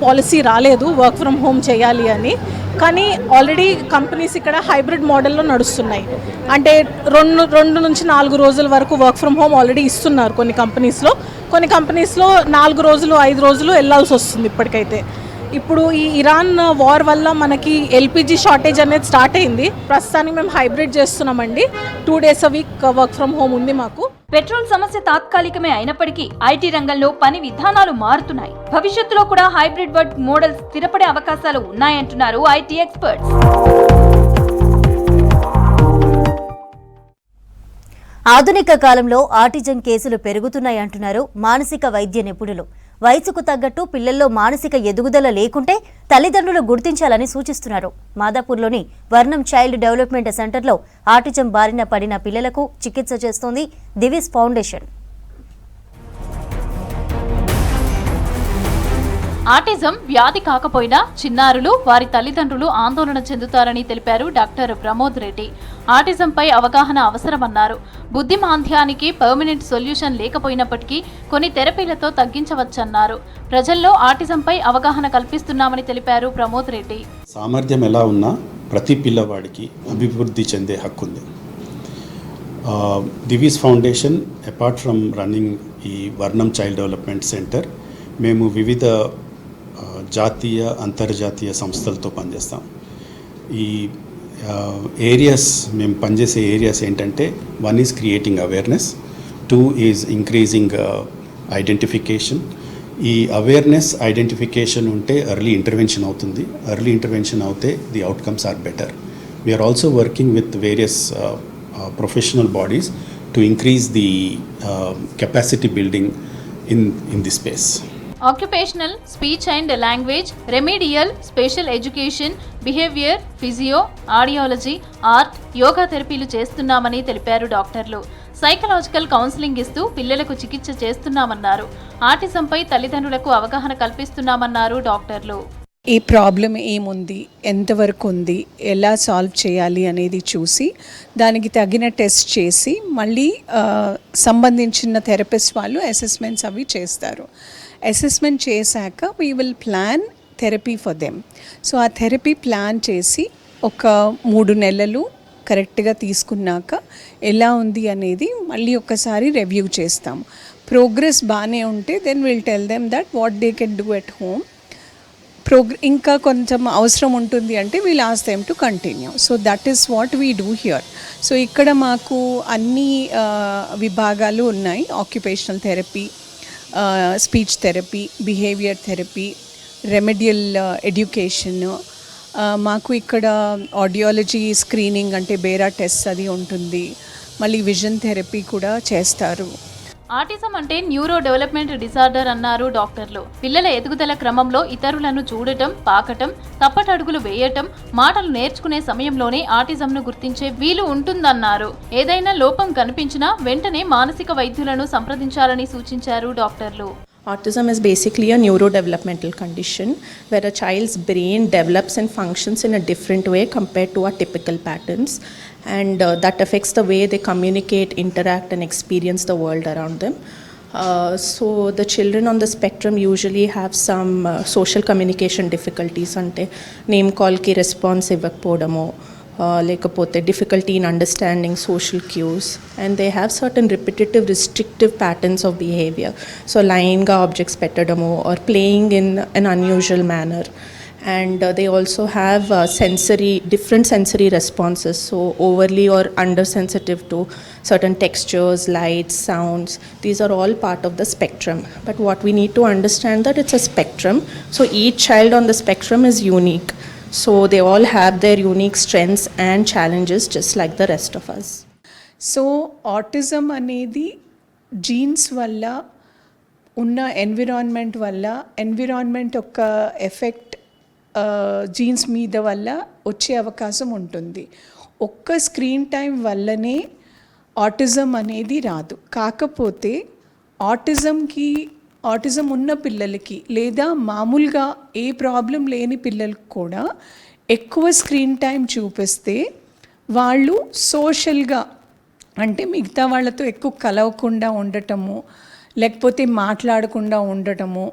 పాలసీ రాలేదు వర్క్ ఫ్రం హోమ్ చేయాలి అని. కానీ ఆల్రెడీ కంపెనీస్ ఇక్కడ హైబ్రిడ్ మోడల్లో నడుస్తున్నాయి. అంటే 2 నుంచి 4 రోజుల వరకు వర్క్ ఫ్రం హోమ్ ఆల్రెడీ ఇస్తున్నారు కొన్ని కంపెనీస్లో. కొన్ని కంపెనీస్లో 4 రోజులు 5 రోజులు వెళ్ళాల్సి వస్తుంది ఇప్పటికైతే. ఇప్పుడు ఈ ఇరాన్ వార్ వల్ల మనకి ఎల్పిజి షార్టేజ్ అనేది స్టార్ట్ అయింది. ప్రస్తుతానికి మేము హైబ్రిడ్ చేస్తున్నామండి. 2 days a week work from home ఉంది మాకు. పెట్రోల్ సమస్య తాత్కాలికమే అయినప్పటికీ ఐటీ రంగంలో పని విధానాలు మారుతున్నాయి. భవిష్యత్తులో కూడా హైబ్రిడ్ వర్క్ మోడల్ స్థిరపడే అవకాశాలు ఉన్నాయంటున్నారు ఐటీ ఎక్స్పర్ట్స్. ఆధునిక కాలంలో ఆటిజం కేసులు పెరుగుతున్నాయంటున్నారు మానసిక వైద్య నిపుణులు. వయసుకు తగ్గట్టు పిల్లల్లో మానసిక ఎదుగుదల లేకుంటే తల్లిదండ్రులు గుర్తించాలని సూచిస్తున్నారు. మాదాపూర్లోని వర్ణం చైల్డ్ డెవలప్మెంట్ సెంటర్లో ఆటిజం బారిన పడిన పిల్లలకు చికిత్స చేస్తోంది దివిస్ ఫౌండేషన్. ఆటిజం వ్యాధి కాకపోయినా చిన్నారులు వారి తల్లిదండ్రులు ఆందోళన చెందుతారని తెలిపారు డాక్టర్ ప్రమోద్ రెడ్డి. ఆటిజంపై అవగాహన అవసరమన్నారు. బుద్ధిమాంద్యానికి పర్మనెంట్ సొల్యూషన్ లేకపోయినప్పటికీ కొన్ని థెరపీలతో తగ్గించవచ్చన్నారు. ప్రజల్లో ఆటిజంపై అవగాహన కల్పిస్తున్నామని తెలిపారు ప్రమోద్ రెడ్డి. సామర్థ్యం ఎలా ఉన్నా ప్రతి పిల్లవాడికి అభివృద్ధి చెందే హక్కు ఉంది. Divi's foundation apart from running ఈ వర్ణం చైల్డ్ డెవలప్మెంట్ సెంటర్, మేము వివిధ జాతీయ అంతర్జాతీయ సంస్థలతో పనిచేస్తాం. ఈ ఏరియాస్ మేము పనిచేసే ఏరియాస్ ఏంటంటే, 1 is creating awareness, 2 is increasing identification. ఈ అవేర్నెస్ ఐడెంటిఫికేషన్ ఉంటే ఎర్లీ ఇంటర్వెన్షన్ అవుతుంది. ఎర్లీ ఇంటర్వెన్షన్ అవుతే the outcomes are better. We are also working with various professional bodies to increase the capacity building in this space. Occupational, speech and language, remedial, special education, behaviour, physio, audiology, art, yoga థెరపీలు చేస్తున్నామని తెలిపారు డాక్టర్లు. Psychological counselling ఇస్తూ పిల్లలకు చికిత్స చేస్తున్నామన్నారు. ఆటిజంపై తల్లిదండ్రులకు అవగాహన కల్పిస్తున్నామన్నారు డాక్టర్లు. ఈ ప్రాబ్లం ఏముంది, ఎంతవరకు ఉంది, ఎలా సాల్వ్ చేయాలి అనేది చూసి దానికి తగిన టెస్ట్ చేసి మళ్ళీ సంబంధించిన థెరపిస్ట్ వాళ్ళు అసెస్మెంట్స్ అవి చేస్తారు. అసెస్మెంట్ చేశాక we will plan therapy for them. So ఆ థెరపీ ప్లాన్ చేసి ఒక 3 నెలలు కరెక్ట్గా తీసుకున్నాక ఎలా ఉంది అనేది మళ్ళీ ఒకసారి రివ్యూ చేస్తాం. ప్రోగ్రెస్ బాగానే ఉంటే then will tell them that what they can do at home. ఇంకా కొంచెం అవసరం ఉంటుంది అంటే we'll ask them to continue. So that is what we do here. So ఇక్కడ మాకు అన్ని విభాగాలు ఉన్నాయి. Occupational therapy, speech therapy, behaviour therapy, remedial education, మాకు ఇక్కడ ఆడియాలజీ స్క్రీనింగ్ అంటే బేరా టెస్ట్ అది ఉంటుంది. మళ్ళీ విజన్ థెరపీ కూడా చేస్తారు. ఆటిజం అంటే న్యూరో డెవలప్మెంట్ డిసార్డర్ అన్నారు డాక్టర్లు. పిల్లల ఎదుగుదల క్రమంలో ఇతరులను చూడటం, పాకటం, తప్పటడుగులు వేయటం, మాటలు నేర్చుకునే సమయంలోనే ఆటిజంను గుర్తించే వీలు ఉంటుందన్నారు. ఏదైనా లోపం కనిపించినా వెంటనే మానసిక వైద్యులను సంప్రదించాలని సూచించారు డాక్టర్లు. Autism is basically a neurodevelopmental condition where a child's brain develops and functions in a different way compared to our typical patterns, and that affects the way they communicate, interact and experience the world around them. So the children on the spectrum usually have some social communication difficulties, ante name call ki response ivvakapodamo, లేకపోతే difficulty in understanding social cues, and they have certain repetitive restrictive patterns of behaviour. So లైన్గా objects పెట్టడము or playing in an unusual manner. And they also have different sensory responses, so overly or undersensitive to certain textures, lights, sounds. These are all part of the spectrum. But what we need to understand that it's a spectrum, so each child on the spectrum is unique. So they all have their unique strengths and challenges just like the rest of us. So autism అనేది jeans వల్ల ఉన్న environment వల్ల, environment యొక్క effect jeans మీద వల్ల వచ్చే అవకాశం ఉంటుంది. ఒక్క స్క్రీన్ టైం వల్లనే ఆటిజం అనేది రాదు. కాకపోతే ఆటిజం ఉన్న పిల్లలకి లేదా మామూలుగా ఏ ప్రాబ్లం లేని పిల్లలకు కూడా ఎక్కువ స్క్రీన్ టైం చూపిస్తే వాళ్ళు సోషల్గా అంటే మిగతా వాళ్ళతో ఎక్కువ కలవకుండా ఉండటము, లేకపోతే మాట్లాడకుండా ఉండటము,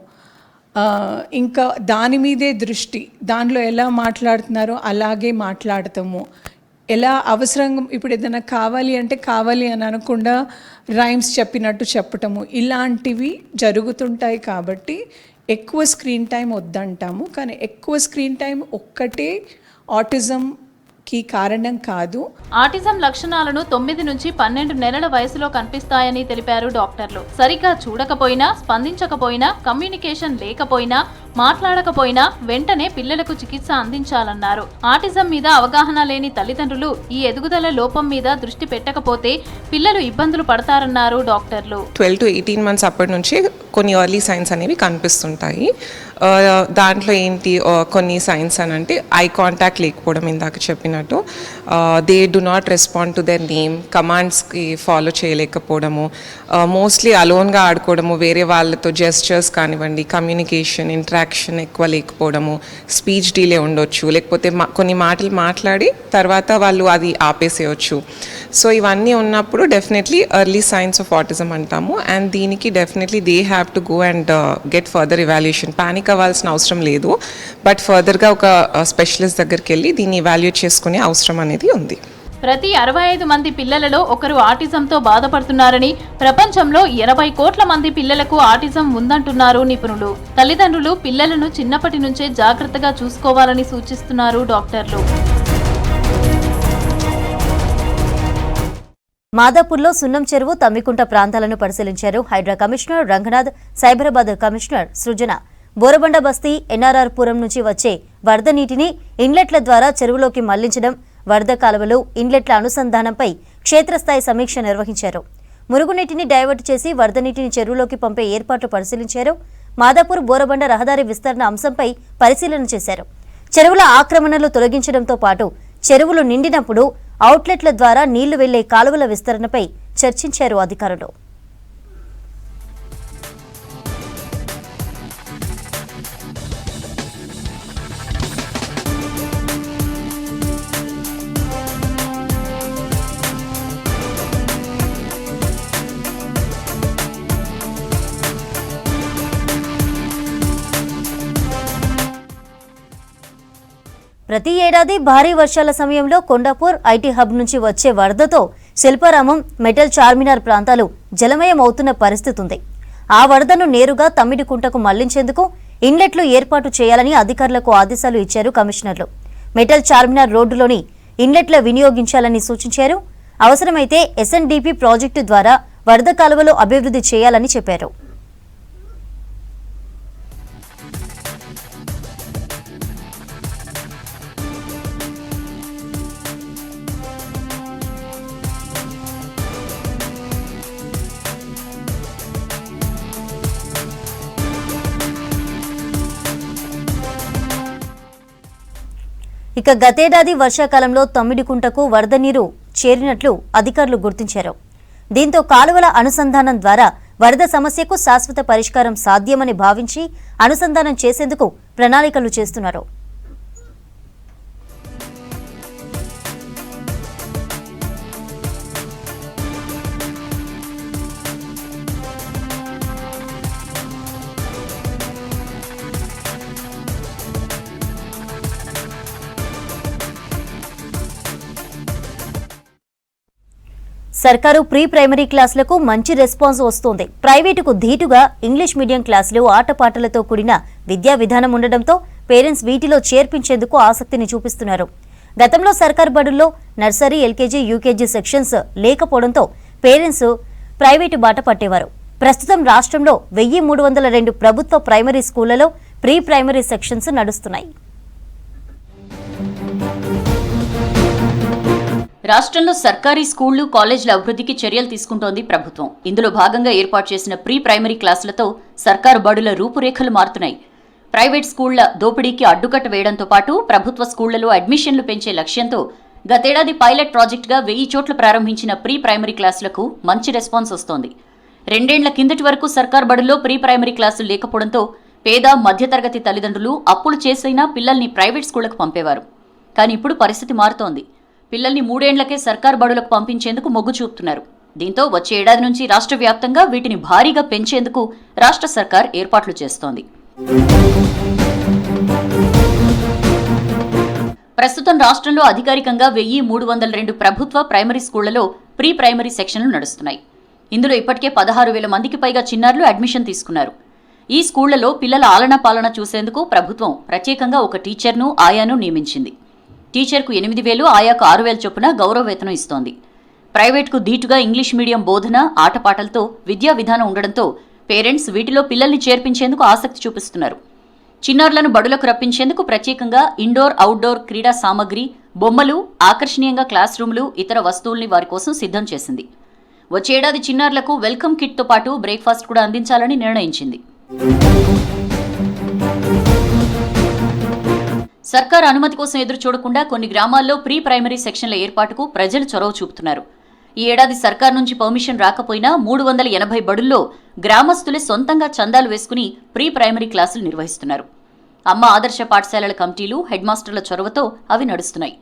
ఇంకా దాని మీదే దృష్టి, దానిలో ఎలా మాట్లాడుతున్నారో అలాగే మాట్లాడతాము, ఎలా అవసరంగా ఇప్పుడు ఏదైనా కావాలి అంటే కావాలి అని అనకుండా రైమ్స్ చెప్పినట్టు చెప్పటము, ఇలాంటివి జరుగుతుంటాయి. కాబట్టి ఎక్కువ స్క్రీన్ టైం వద్దంటాము. కానీ ఎక్కువ స్క్రీన్ టైం ఒక్కటే ఆటిజంకి కారణం కాదు. ఆటిజం లక్షణాలను 9 నుంచి 12 నెలల వయసులో కనిపిస్తాయని తెలిపారు డాక్టర్లు. సరిగ్గా చూడకపోయినా, స్పందించకపోయినా, కమ్యూనికేషన్ లేకపోయినా, మాట్లాడకపోయినా వెంటనే పిల్లలకు చికిత్స అందించాలన్నారు. ఆటిజం మీద అవగాహన లేని తల్లిదండ్రులు ఈ ఎదుగుదల లోపం మీద దృష్టి పెట్టకపోతే పిల్లలు ఇబ్బందులు పడతారన్నారు డాక్టర్లు. 12 to 18 months అప్పటి నుంచి కొన్ని ఎర్లీ సైన్స్ అనేవి కనిపిస్తుంటాయి. దాంట్లో ఏంటి కొన్ని సైన్స్ అని అంటే ఐ కాంటాక్ట్ లేకపోవడం, ఇందాక చెప్పినట్టు they do not respond to their name, కమాండ్స్కి ఫాలో చేయలేకపోవడము, మోస్ట్లీ అలోన్గా ఆడుకోవడము, వేరే వాళ్ళతో జెస్చర్స్ కానివ్వండి, కమ్యూనికేషన్ ఇంటరాక్షన్ ఎక్కువ లేకపోవడము, స్పీచ్ డిలే ఉండొచ్చు, లేకపోతే కొన్ని మాటలు మాట్లాడి తర్వాత వాళ్ళు అది ఆపేసేయచ్చు. సో ఇవన్నీ ఉన్నప్పుడు definitely early science of autism అంటాము. అండ్ దీనికి definitely they have to go and get further evaluation. Panic అవ్వాల్సిన అవసరం లేదు, బట్ ఫర్దర్గా ఒక స్పెషలిస్ట్ దగ్గరికి వెళ్ళి దీన్ని ఇవాల్యుయేట్ చేసుకునే అవసరం అనేది ఉంది. ప్రతి 65 మంది పిల్లలలో ఒకరు ఆటిజంతో బాధపడుతున్నారని, ప్రపంచంలో 80 కోట్ల మంది పిల్లలకు ఆటిజం ఉందంటున్నారు నిపుణులు. తల్లిదండ్రులు పిల్లలను చిన్నప్పటి నుంచే జాగ్రత్తగా చూసుకోవాలని సూచిస్తున్నారు డాక్టర్లు. మాదాపూర్లో సున్నం చెరువు, తమ్మికుంట ప్రాంతాలను పరిశీలించారు హైడ్రా కమిషనర్ రంగనాథ్, సైబరాబాద్ కమిషనర్ సృజన. బోరబండ బస్తీ, ఎన్ఆర్ఆర్ పురం నుంచి వచ్చే వరద నీటిని ఇన్లెట్ల ద్వారా చెరువులోకి మళ్లించడం, వరద కాలువలు, ఇన్లెట్ల అనుసంధానంపై క్షేత్రస్థాయి సమీక్ష నిర్వహించారు. మురుగునీటిని డైవర్ట్ చేసి వరద నీటిని చెరువులోకి పంపే ఏర్పాట్లు పరిశీలించారు. మాదాపూర్ బోరబండ రహదారి విస్తరణ అంశంపై పరిశీలన చేశారు. చెరువుల ఆక్రమణలు తొలగించడంతో పాటు చెరువులు నిండినప్పుడు అవుట్లెట్ల ద్వారా నీళ్లు వెళ్లే కాలువల విస్తరణపై చర్చించారు అధికారులు. ప్రతి ఏడాది భారీ వర్షాల సమయంలో కొండాపూర్ ఐటీ హబ్ నుంచి వచ్చే వరదతో శిల్పారామం, మెటల్ చార్మినార్ ప్రాంతాలు జలమయం అవుతున్న పరిస్థితి ఉంది. ఆ వరదను నేరుగా తమ్మిడికుంటకు మళ్లించేందుకు ఇన్లెట్లు ఏర్పాటు చేయాలని అధికారులకు ఆదేశాలు ఇచ్చారు కమిషనర్లు. మెటల్ చార్మినార్ రోడ్డులోని ఇన్లెట్ల వినియోగించాలని సూచించారు. అవసరమైతే ఎస్ఎన్డిపి ప్రాజెక్టు ద్వారా వరద కాలువలు అభివృద్ధి చేయాలని చెప్పారు. ఇక గతేడాది వర్షాకాలంలో తమ్మిడికుంటకు వరద నీరు చేరినట్లు అధికారులు గుర్తించారు. దీంతో కాలువల అనుసంధానం ద్వారా వరద సమస్యకు శాశ్వత పరిష్కారం సాధ్యమని భావించి అనుసంధానం చేసేందుకు ప్రణాళికలు చేస్తున్నారు. సర్కారు ప్రీ ప్రైమరీ క్లాసులకు మంచి రెస్పాన్స్ వస్తోంది. ప్రైవేటుకు ధీటుగా ఇంగ్లీష్ మీడియం క్లాసులు ఆటపాటలతో కూడిన విద్యా విధానం ఉండడంతో పేరెంట్స్ వీటిలో చేర్పించేందుకు ఆసక్తిని చూపిస్తున్నారు. గతంలో సర్కారు బడుల్లో నర్సరీ, ఎల్కేజీ, యూకేజీ సెక్షన్స్ లేకపోవడంతో పేరెంట్స్ ప్రైవేటు బాట పట్టేవారు. ప్రస్తుతం రాష్ట్రంలో 1302 ప్రభుత్వ ప్రైమరీ స్కూళ్లలో ప్రీ ప్రైమరీ సెక్షన్స్ నడుస్తున్నాయి. రాష్ట్రంలో సర్కారీ స్కూళ్లు, కాలేజీల అభివృద్ధికి చర్యలు తీసుకుంటోంది ప్రభుత్వం. ఇందులో భాగంగా ఏర్పాటు చేసిన ప్రీ ప్రైమరీ క్లాసులతో సర్కారు బడుల రూపురేఖలు మారుతున్నాయి. ప్రైవేట్ స్కూళ్ల దోపిడీకి అడ్డుకట్ట వేయడంతో పాటు ప్రభుత్వ స్కూళ్లలో అడ్మిషన్లు పెంచే లక్ష్యంతో గతేడాది పైలట్ ప్రాజెక్టుగా 1000 చోట్ల ప్రారంభించిన ప్రీ ప్రైమరీ క్లాసులకు మంచి రెస్పాన్స్ వస్తోంది. 2 ఏళ్ల కిందటి వరకు సర్కారు బడుల్లో ప్రీ ప్రైమరీ క్లాసులు లేకపోవడంతో పేద, మధ్యతరగతి తల్లిదండ్రులు అప్పులు చేసైనా పిల్లల్ని ప్రైవేట్ స్కూళ్లకు పంపేవారు. కానీ ఇప్పుడు పరిస్థితి మారుతోంది. పిల్లల్ని 3 ఏళ్లకే సర్కారు బడులకు పంపించేందుకు మొగ్గు చూపుతున్నారు. దీంతో వచ్చే ఏడాది నుంచి రాష్ట్ర వ్యాప్తంగా వీటిని భారీగా పెంచేందుకు రాష్ట్ర సర్కార్ ఏర్పాట్లు చేస్తోంది. ప్రస్తుతం రాష్ట్రంలో అధికారికంగా 1302 ప్రభుత్వ ప్రైమరీ స్కూళ్లలో ప్రీ ప్రైమరీ సెక్షన్లు నడుస్తున్నాయి. ఇందులో ఇప్పటికే 16,000 మందికి పైగా చిన్నారులు అడ్మిషన్ తీసుకున్నారు. ఈ స్కూళ్లలో పిల్లల ఆలనా పాలన చూసేందుకు ప్రభుత్వం ప్రత్యేకంగా ఒక టీచర్ను, ఆయాను నియమించింది. టీచర్కు 8,000, ఆయాకు 6,000 చొప్పున గౌరవ వేతనం ఇస్తోంది. ప్రైవేట్కు ధీటుగా ఇంగ్లీష్ మీడియం బోధన, ఆటపాటలతో విద్యా విధానం ఉండడంతో పేరెంట్స్ వీటిలో పిల్లల్ని చేర్పించేందుకు ఆసక్తి చూపిస్తున్నారు. చిన్నారులను బడులకు రప్పించేందుకు ప్రత్యేకంగా ఇండోర్, అవుట్డోర్ క్రీడా సామగ్రి, బొమ్మలు, ఆకర్షణీయంగా క్లాస్ రూమ్లు, ఇతర వస్తువుల్ని వారి కోసం సిద్ధం చేసింది. వచ్చే ఏడాది చిన్నారులకు వెల్కమ్ కిట్తో పాటు బ్రేక్ఫాస్ట్ కూడా అందించాలని నిర్ణయించింది. సర్కార్ అనుమతి కోసం ఎదురు చూడకుండా కొన్ని గ్రామాల్లో ప్రీ ప్రైమరీ సెక్షన్ల ఏర్పాటుకు ప్రజలు చొరవ చూపుతున్నారు. ఈ ఏడాది సర్కార్ నుంచి పర్మిషన్ రాకపోయినా 380 బడుల్లో గ్రామస్తులే సొంతంగా చందాలు వేసుకుని ప్రీ ప్రైమరీ క్లాసులు నిర్వహిస్తున్నారు. అమ్మ ఆదర్శ పాఠశాలల కమిటీలు, హెడ్ మాస్టర్ల చొరవతో అవి నడుస్తున్నాయి.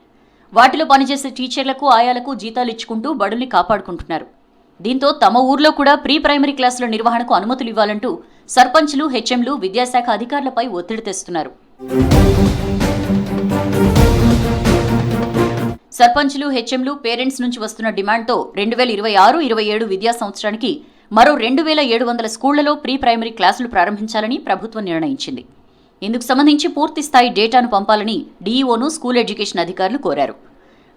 వాటిలో పనిచేసే టీచర్లకు, ఆయాలకు జీతాలు ఇచ్చుకుంటూ బడుల్ని కాపాడుకుంటున్నారు. దీంతో తమ ఊర్లో కూడా ప్రీ ప్రైమరీ క్లాసుల నిర్వహణకు అనుమతులు ఇవ్వాలంటూ సర్పంచ్లు, హెచ్ఎంలు విద్యాశాఖ అధికారులపై ఒత్తిడి తెస్తున్నారు. సర్పంచ్లు, హెచ్ఎంలు పేరెంట్స్ నుంచి వస్తున్న డిమాండ్తో 2026-27 విద్యా సంవత్సరానికి మరో 2700 స్కూళ్లలో ప్రీ ప్రైమరీ క్లాసులు ప్రారంభించాలని ప్రభుత్వం నిర్ణయించింది. ఇందుకు సంబంధించి పూర్తి స్థాయి డేటాను పంపాలని డీఈఓను స్కూల్ ఎడ్యుకేషన్ అధికారులు కోరారు.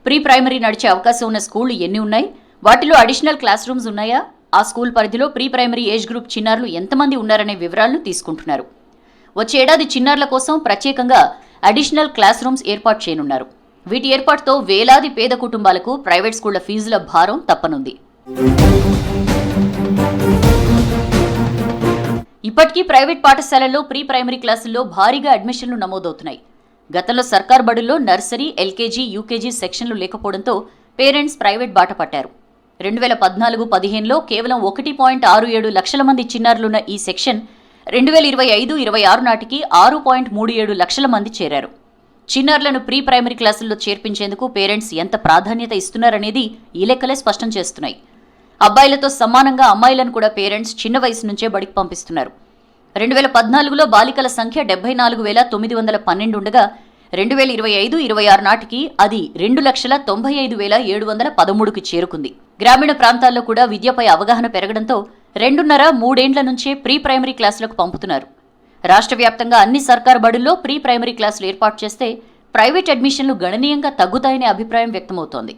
ప్రీ ప్రైమరీ నడిచే అవకాశం ఉన్న స్కూళ్లు ఎన్ని ఉన్నాయి, వాటిలో అడిషనల్ క్లాస్ రూమ్స్ ఉన్నాయా, ఆ స్కూల్ పరిధిలో ప్రీ ప్రైమరీ ఏజ్ గ్రూప్ చిన్నారులు ఎంతమంది ఉన్నారనే వివరాలను తీసుకుంటున్నారు. వచ్చే ఏడాది చిన్నారుల కోసం ప్రత్యేకంగా అడిషనల్ క్లాస్ రూమ్స్ ఏర్పాటు చేయనున్నారు. వీటి ఏర్పాటుతో వేలాది పేద కుటుంబాలకు ప్రైవేట్ స్కూళ్ల ఫీజుల భారం తప్పనుంది. ఇప్పటికీ ప్రైవేట్ పాఠశాలల్లో ప్రీ ప్రైమరీ క్లాసుల్లో భారీగా అడ్మిషన్లు నమోదవుతున్నాయి. గతంలో సర్కార్ బడుల్లో నర్సరీ, ఎల్కేజీ, యూకేజీ సెక్షన్లు లేకపోవడంతో పేరెంట్స్ ప్రైవేట్ బాట పట్టారు. 2014-15లో కేవలం 1.67 లక్షల మంది చిన్నారులున్న ఈ సెక్షన్ 2025-26 నాటికి 6.37 లక్షల మంది చేరారు. చిన్నారులను ప్రీ ప్రైమరీ క్లాసుల్లో చేర్పించేందుకు పేరెంట్స్ ఎంత ప్రాధాన్యత ఇస్తున్నారనేది ఈ లెక్కలే స్పష్టం చేస్తున్నాయి. అబ్బాయిలతో సమానంగా అమ్మాయిలను కూడా పేరెంట్స్ చిన్న వయసు నుంచే బడికి పంపిస్తున్నారు. 2014లో బాలికల సంఖ్య 74,912 ఉండగా 2025-26 నాటికి అది 2,95,713కి చేరుకుంది. గ్రామీణ ప్రాంతాల్లో కూడా విద్యపై అవగాహన పెరగడంతో 2.5-3 ఏండ్ల నుంచే ప్రీ ప్రైమరీ క్లాసులకు పంపుతున్నారు. రాష్ట్ర వ్యాప్తంగా అన్ని సర్కారు బడుల్లో ప్రీ ప్రైమరీ క్లాసులు ఏర్పాటు చేస్తే ప్రైవేట్ అడ్మిషన్లు గణనీయంగా తగ్గుతాయనే అభిప్రాయం వ్యక్తమవుతోంది.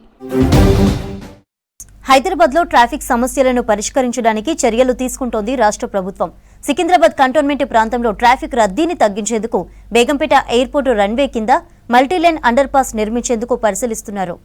హైదరాబాద్లో ట్రాఫిక్ సమస్యలను పరిష్కరించడానికి చర్యలు తీసుకుంటోంది రాష్ట్ర ప్రభుత్వం. సికింద్రాబాద్ కంటోన్మెంట్ ప్రాంతంలో ట్రాఫిక్ రద్దీని తగ్గించేందుకు బేగంపేట ఎయిర్పోర్టు రన్వే కింద మల్టీలేన్ అండర్ పాస్ నిర్మించేందుకు పరిశీలిస్తున్నారు.